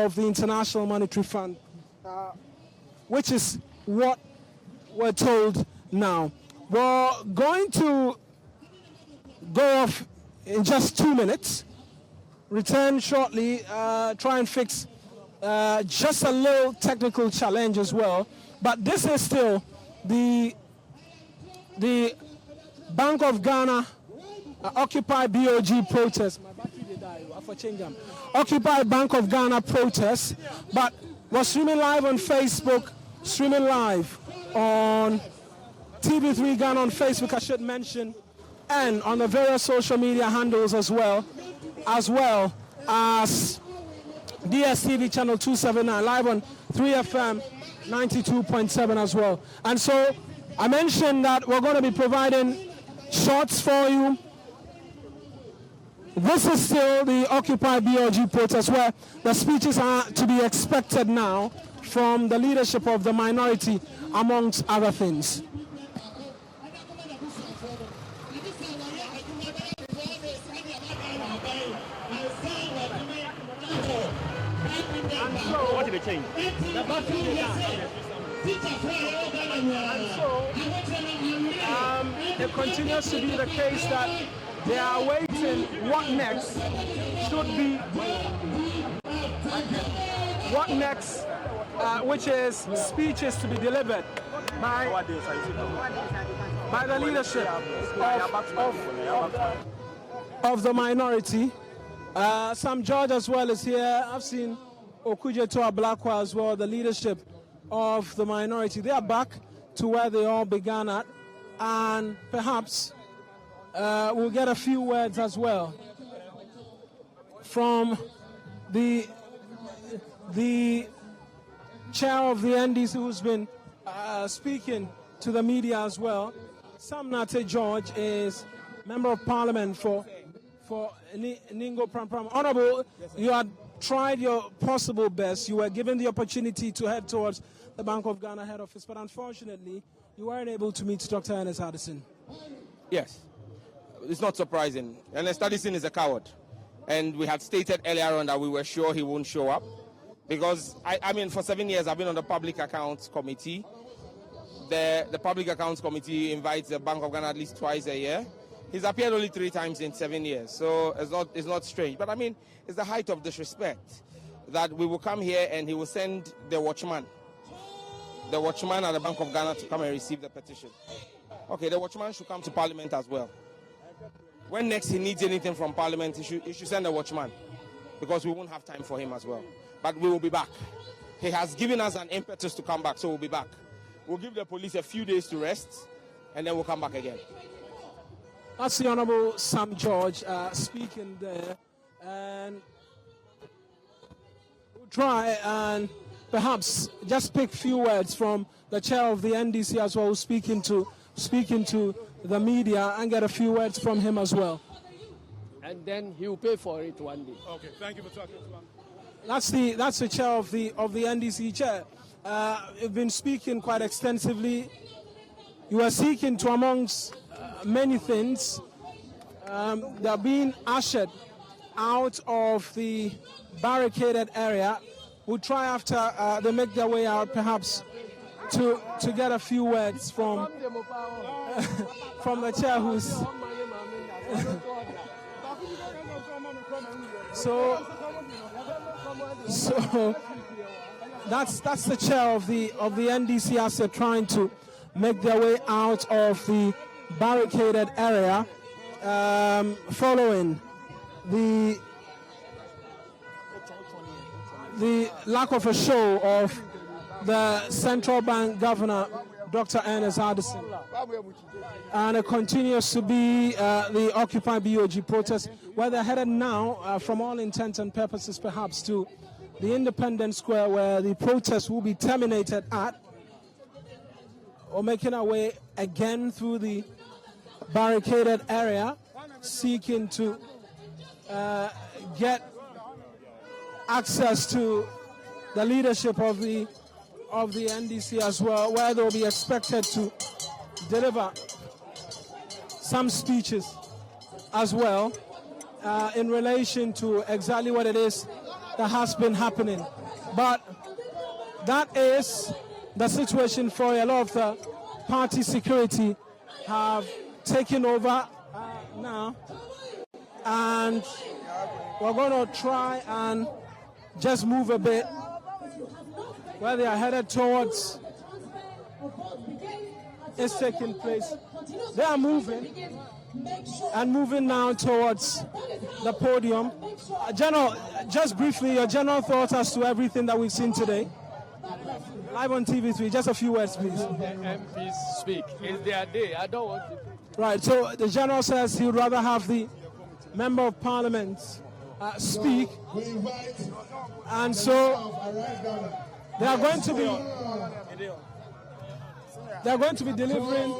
of the International Monetary Fund, which is what we're told now. We're going to go off in just 2 minutes, return shortly, try and fix just a little technical challenge as well. But this is still the Bank of Ghana Occupy BOG protest. My battery did die. I for change them. Occupy Bank of Ghana protest. But we're streaming live on Facebook, streaming live on TV3 Ghana on Facebook, I should mention, and on the various social media handles as well as DSTV channel 279, live on 3FM 92.7 as well. And so I mentioned that we're going to be providing shots for you. This is still the Occupy BOG protest, where the speeches are to be expected now from the leadership of the minority, amongst other things. What did they change? The battery they it continues to be the case that they are waiting what next should be, what next, which is speeches to be delivered by the leadership of the minority. Sam George as well is here. I've seen Okuje Toa Blakwa as well, the leadership of the minority. They are back to where they all began at, and perhaps we'll get a few words as well from the chair of the NDC, who's been speaking to the media as well. Sam Nate George is Member of Parliament for Ningo Pram. Honorable, you had tried your possible best. You were given the opportunity to head towards the Bank of Ghana head office, but unfortunately, you weren't able to meet Dr. Ernest Addison. Yes, it's not surprising. Ernest Addison is a coward, and we had stated earlier on that we were sure he won't show up, because I mean, for 7 years I've been on the Public Accounts Committee. The Public Accounts Committee invites the Bank of Ghana at least twice a year. He's appeared only 3 times in 7 years, so it's not strange. But I mean, it's the height of disrespect that we will come here and he will send the watchman at the Bank of Ghana to come and receive the petition. Okay, the watchman should come to Parliament as well. When next he needs anything from Parliament, he should send a watchman, because we won't have time for him as well. But we will be back. He has given us an impetus to come back, so we'll be back. We'll give the police a few days to rest, and then we'll come back again. That's the Honorable Sam George speaking there, and we'll try and perhaps just pick few words from the chair of the NDC as well, speaking to the media, and get a few words from him as well. And then he will pay for it one day. Okay, thank you for talking to us. That's the chair of the NDC chair. You've been speaking quite extensively. You are seeking to, amongst many things, they're being ushered out of the barricaded area. We'll try after they make their way out, perhaps to get a few words from from the chair, who's so that's the chair of the NDC as they're trying to make their way out of the barricaded area, following the lack of a show of the central bank governor, Dr. Ernest Addison. And it continues to be the Occupy BOG protest, where they're headed now, from all intents and purposes, perhaps to the Independence Square, where the protest will be terminated at, or making our way again through the barricaded area, seeking to get access to the leadership of the NDC as well, where they'll be expected to deliver some speeches as well in relation to exactly what it is that has been happening. But that is the situation for a lot of the party security have taken over now. And we're going to try and just move a bit where they are headed towards is taking place. They are moving and moving now towards the podium. General, just briefly, your general thoughts as to everything that we've seen today. Live on TV3, just a few words, please. MPs speak. It's their day. I don't want to. Right, so the general says he would rather have the member of parliament speak. And so they are going to be delivering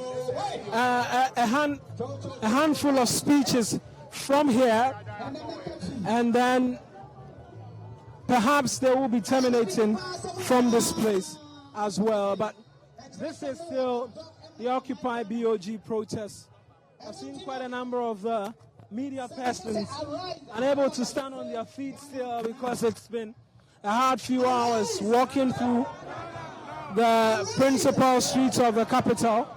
a handful of speeches from here, and then perhaps they will be terminating from this place as well. But this is still the Occupy BOG protest. I've seen quite a number of the media persons unable to stand on their feet still because it's been a hard few hours walking through the principal streets of the capital.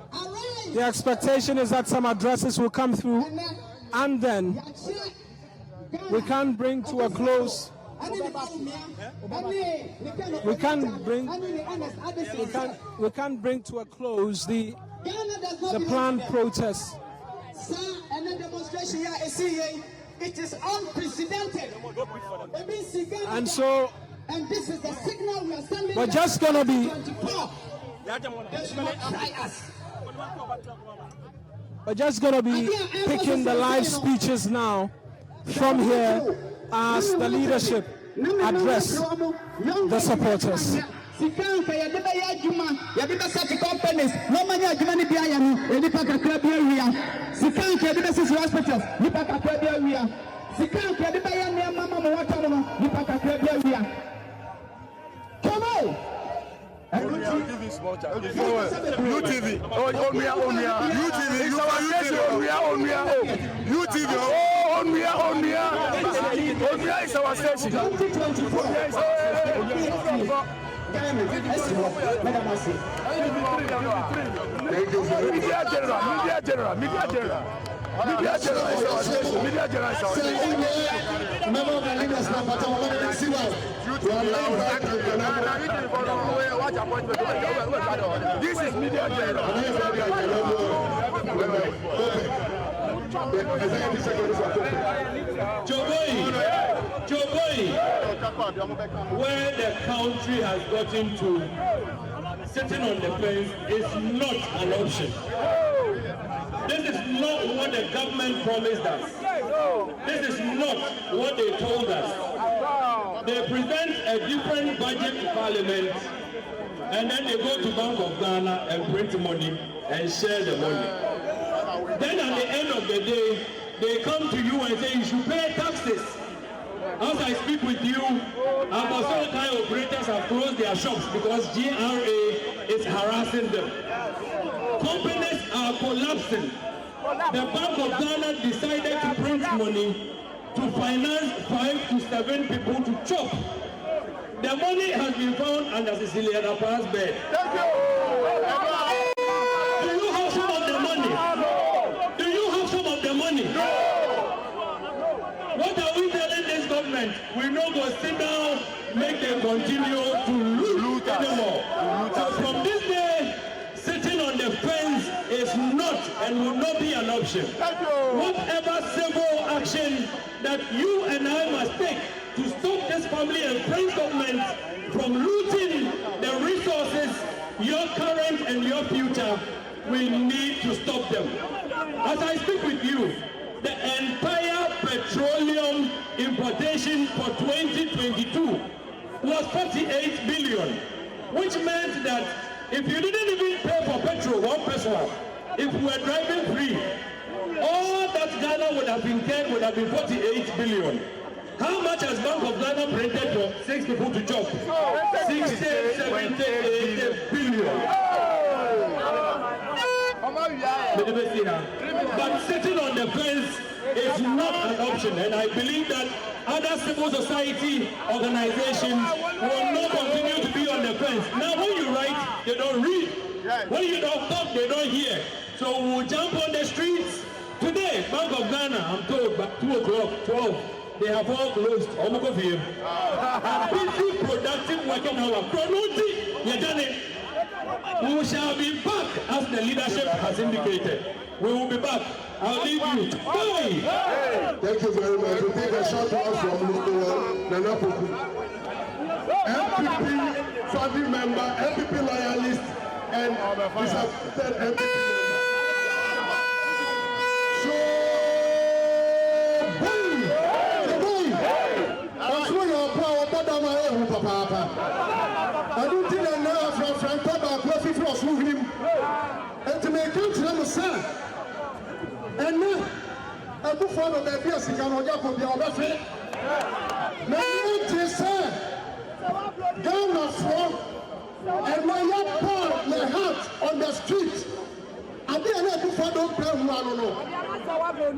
The expectation is that some addresses will come through, and then we can bring to a close. We can bring to a close the planned protest. It is unprecedented. And so and this is the signal we are sending. we're just going to be picking the live speeches now from here as the leadership address the supporters. Come on! UTV. Is our station. This is media general. Joe Boy, where the country has gotten to, sitting on the fence is not an option. This is not what the government promised us. This is not what they told us. They present a different budget to Parliament, and then they go to Bank of Ghana and print money and share the money. Then at the end of the day, they come to you and say you should pay taxes. As I speak with you, about some kind of operators have closed their shops because GRA is harassing them. Companies are collapsing. The Bank of Ghana decided to print money to finance 5 to 7 people to chop. The money has been found under Cecilia Dapa's bed. Thank you. Do you have some of the money? Do you have some of the money? What are we telling this government? We no go sit down, make them continue to loot anymore. So from this day, sitting on the fence is not and will not be an option. Whatever civil action that you and I must take to stop this family and friends government from looting the resources, your current and your future, we need to stop them. As I speak with you, the entire petroleum importation for 2022 was 48 billion, which meant that if you didn't even pay for petrol, one person, if we were driving free, all that Ghana would have been paid would have been 48 billion. How much has Bank of Ghana printed for 6 people to chop? 60, 70, 80 billion. But sitting on the fence is not an option, and I believe that other civil society organizations will not continue to be on the fence. Now, when you write, they don't read. When you don't talk, they don't hear. So we'll jump on the streets. Today, Bank of Ghana, I'm told, by 2 o'clock, 12, they have all closed. Busy, productive working hour. You're done it. We shall be back as the leadership has indicated. We will be back. I'll leave you. Bye. Thank you very much. We'll take a short one from Mr. Nana Poku. MPP family member, MPP loyalist, and disappointed MPP member. I don't think I know from Frank Papa, coffee from him, and to make him to them, sir. And now, I go for the BS, you cannot get from the other fair. Now, sir, down the floor, and my young part, my heart on the street. I didn't go for the plan, I don't know.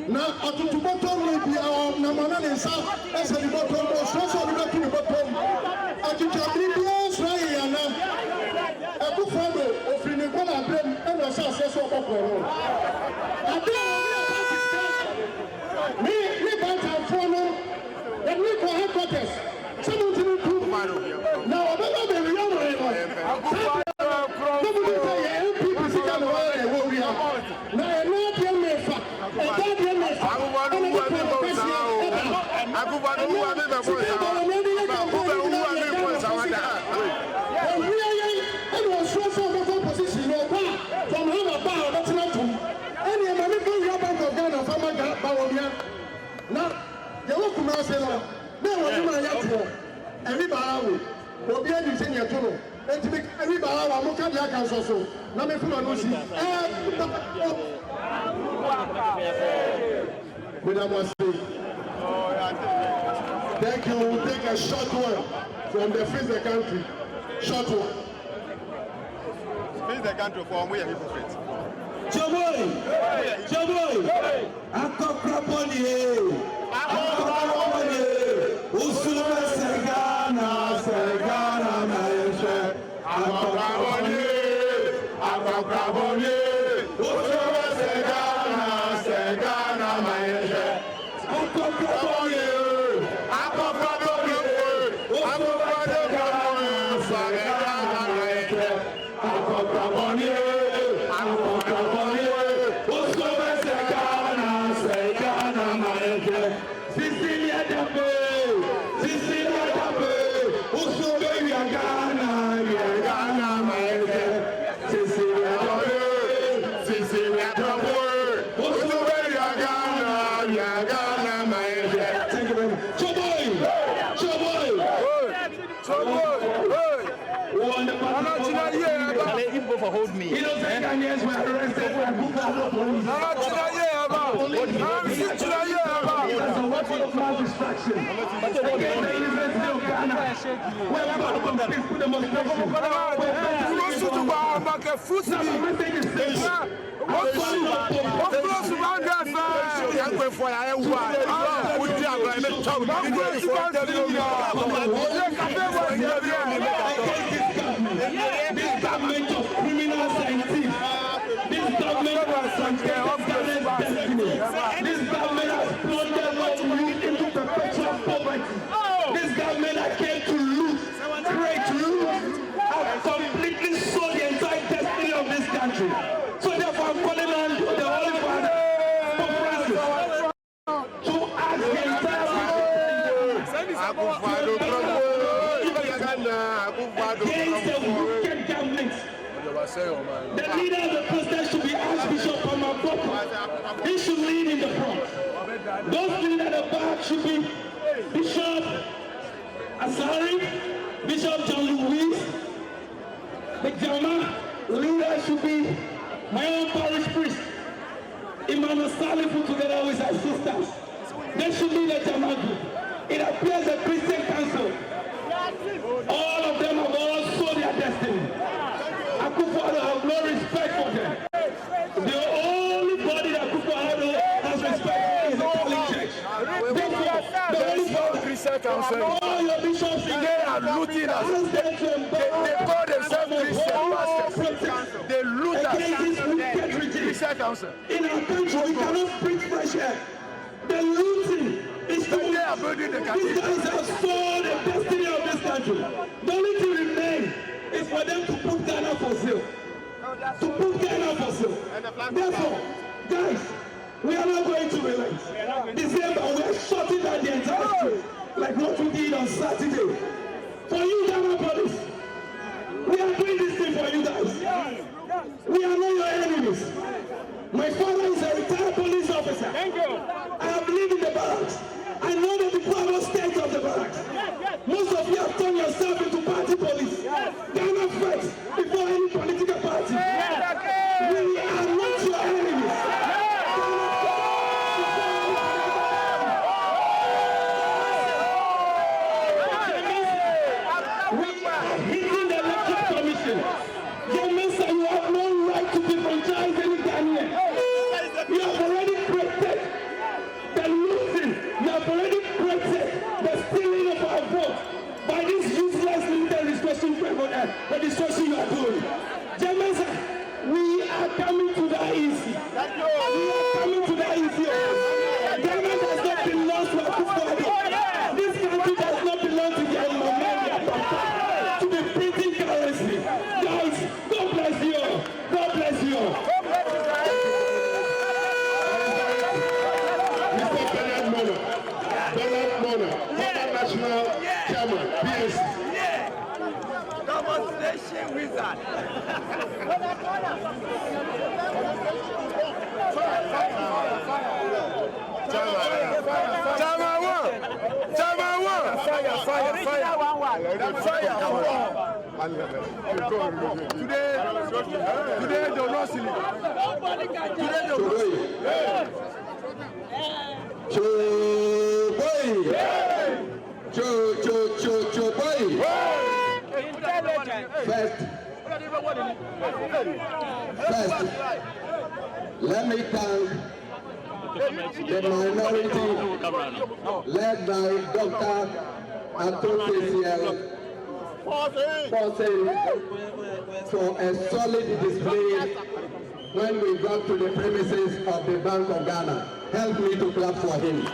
Now, I took the bottom with the Namana and South, as the bottom was also the bottom. I took the BS right now. I go for the offering one of them and the success of the I didn't me bank and follow, and we go headquarters. Someone to do. Now, I don't know the real now, the local man said, no, everybody will be able to send your tunnel. And to make everybody will look at the accounts also. Now, if you don't see, thank you. We'll take a short one from the Freeze the Country. Short one. Freeze the country for we are hypocrites. Joboy! Usuma Segana, Maeshe. Usuma Segana, Maeshe. Hold me. He don't think Ghanaians were arrested for mass distraction. This government of criminal scientists, this government has destiny. This government has plundered what we into perpetual poverty. This government that came to loot, create loot, has completely sold the entire destiny of this country. So therefore I'm calling on the Holy Father, Pope Francis, to ask the entire against the wicked governments. The leader of the president should be Archbishop Amapopo. He should lead in the front. Those leading at the back should be Bishop Asari, Bishop John Louis. The Jama leader should be my own parish priest, Imam Salifu, together with his sisters. They should lead the Jama group. It appears the Christian Council. All of them have all sold their destiny. I could have no respect for them. They all All your bishops They are looting us. They call themselves Christian pastors. They loot us. Christian council. In our country, we cannot preach fresh air. The looting is too much. These guys have sold the destiny of this country. The only thing remains is for them to put Ghana for sale. To put Ghana for sale. Therefore, guys, we are not going to relent. December, we are shutting down the entire street, like what we did on Saturday. For you, Ghana police, we are doing this thing for you guys. We are not your enemies. My father is a retired police officer. Thank you. I have lived in the barracks. I know the deplorable state of the barracks. Most of you have turned yourself into party police. Ghana fights before any political party. We are not your enemies. We are hitting the electoral commission. Jamaica, you have no right to defranchise any Ghanaian. You have already created the losing. You have already created the stealing of our vote by this useless limited registration framework, the registration you are doing. Jamaica, we are coming to the easy. We are coming to the easy. Ghana does not belong to Akufo-Addo. This country does not belong to the Almamania to be printing currency. Guys, God bless you. God bless you. Mr. Bernard Mona, former national chairman, PSC. Demonstration wizard. Today they will not sleep. Today they will not sleep. First, let me thank the minority led by Dr. Atokesiel for a solid display when we got to the premises of the Bank of Ghana. Help me to clap for him.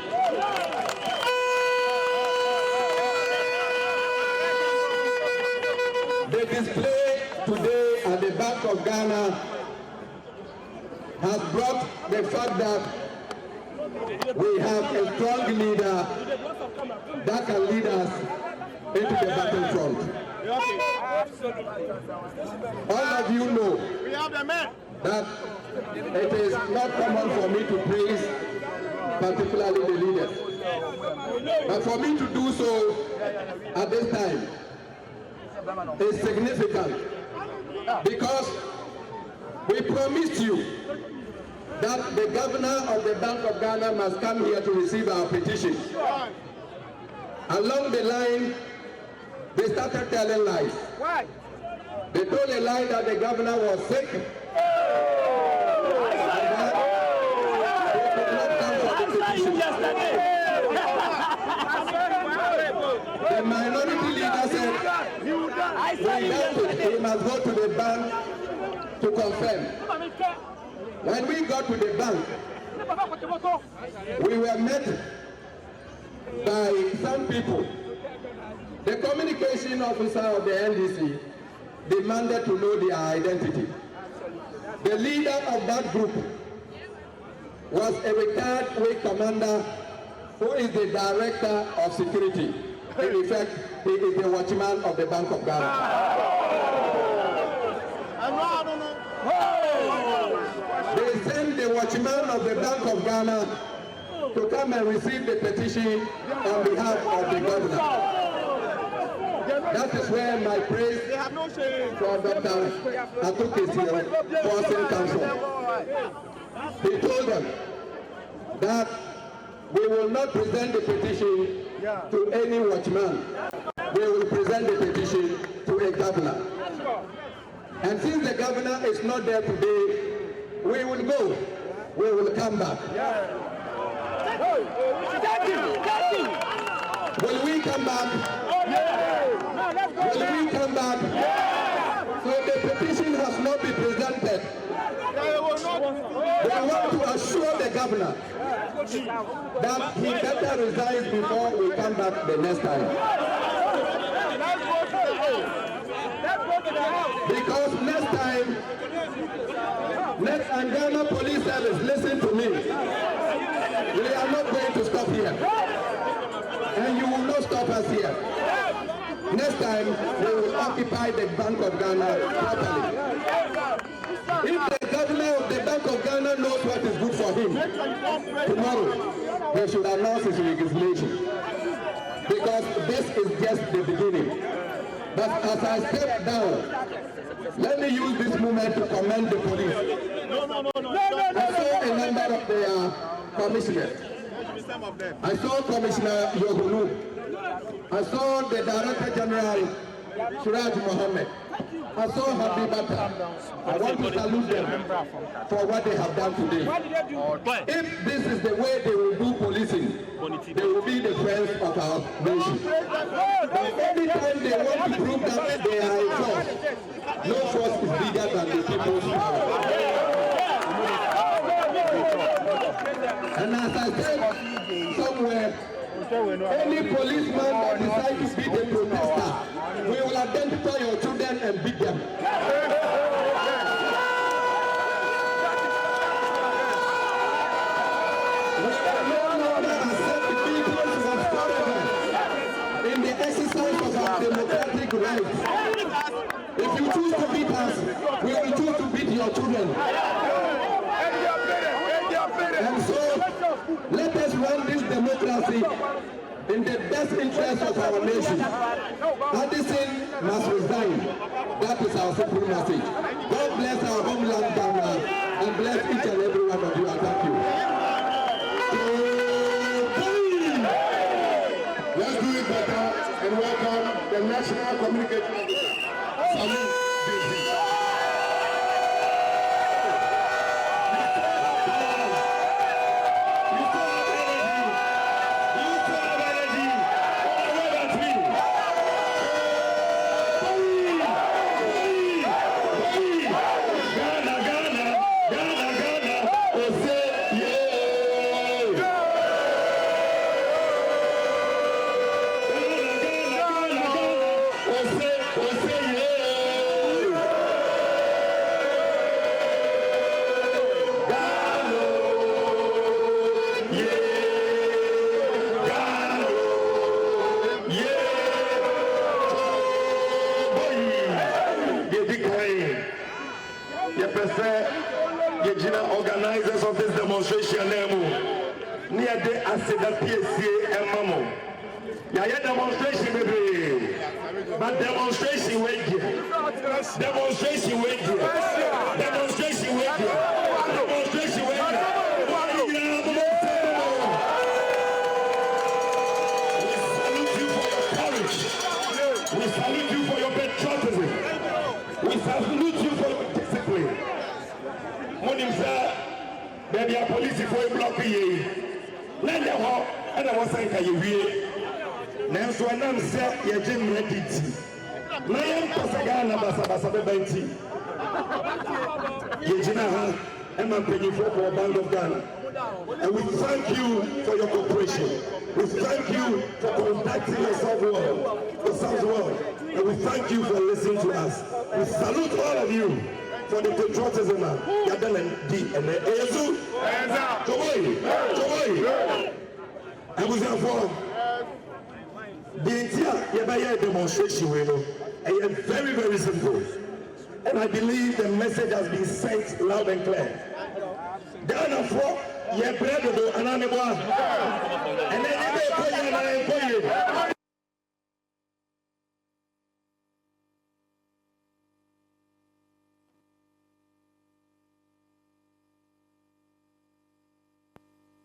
The display today at the Bank of Ghana has brought the fact that we have a strong leader that can lead us into the battlefront. All of you know that it is not common for me to praise particularly the leaders. But for me to do so at this time is significant because we promised you that the governor of the Bank of Ghana must come here to receive our petition. Along the line, they started telling lies. Why? They told a lie that the governor was sick. The minority leader said, we must go to the bank to confirm. When we got to the bank, we were met by some people. The communication officer of the NDC demanded to know their identity. The leader of that group was a retired Wing commander who is the director of security. In effect, he is the watchman of the Bank of Ghana. They sent the watchman of the Bank of Ghana to come and receive the petition on behalf of the governor. That is where my praise for Dr. Atokesiel forcing counsel. He told them that we will not present the petition to any watchman. We will present the petition to a governor. And since the governor is not there today, we will go. We will come back. Will we come back? Will we come back? So the petition has not been presented. We want to assure the governor that he better resigns before we come back the next time. Because next time, Ghana Police Service, listen to me. We are not going to stop here. And you will not stop us here. Next time, we will occupy the Bank of Ghana properly. If the governor of the Bank of Ghana knows what is good for him, tomorrow, they should announce his legislation. Because this is just the beginning. But as I step down, let me use this moment to commend the police. I saw a number of their commissioners. I saw Commissioner Yohunu. I saw the Director General, Suraj Mohammed. I saw Habibata. I want to salute them for what they have done today. If this is the way they will do policing, they will be the friends of our nation. But every time they want to prove that they are a force, no force is bigger than the people's power. And as I said somewhere, any policeman that decides to beat a protester, we will identify your children and beat them. We can no longer accept the people to have forever in the exercise of our democratic rights. If you choose to beat us, we will choose to beat your children. And so, let us run this democracy in the best interest of our nation. Addison must resign. That is our simple message. God bless our homeland Ghana and bless each and every one of you. I thank you. Let's do it better and welcome the National Communication Officer, Salute Daisy. Organizers of this demonstration, near the accident PSA and Mamo. Yeah, demonstration, baby. But demonstration, wait here. Demonstration, wait here. Demonstration, wait here. Demonstration, wait here. We salute you for your courage. We salute you for your patriotism. We salute you for your discipline. Baby, a police for a block here. Let them walk, and I was saying, can you hear? Now, so I'm set your gym ready. My young Pasagana Basa Benti. Yejina, and I'm paying for a Bank of Ghana. And we thank you for your cooperation. We thank you for conducting yourself well. And we thank you for listening to us. We salute all of you. For the patriotism, Yadan and D and the Azu, I was for the entire demonstration. And very, very simple. And I believe the message has been sent loud and clear. Ghana for your bread and animal, and then you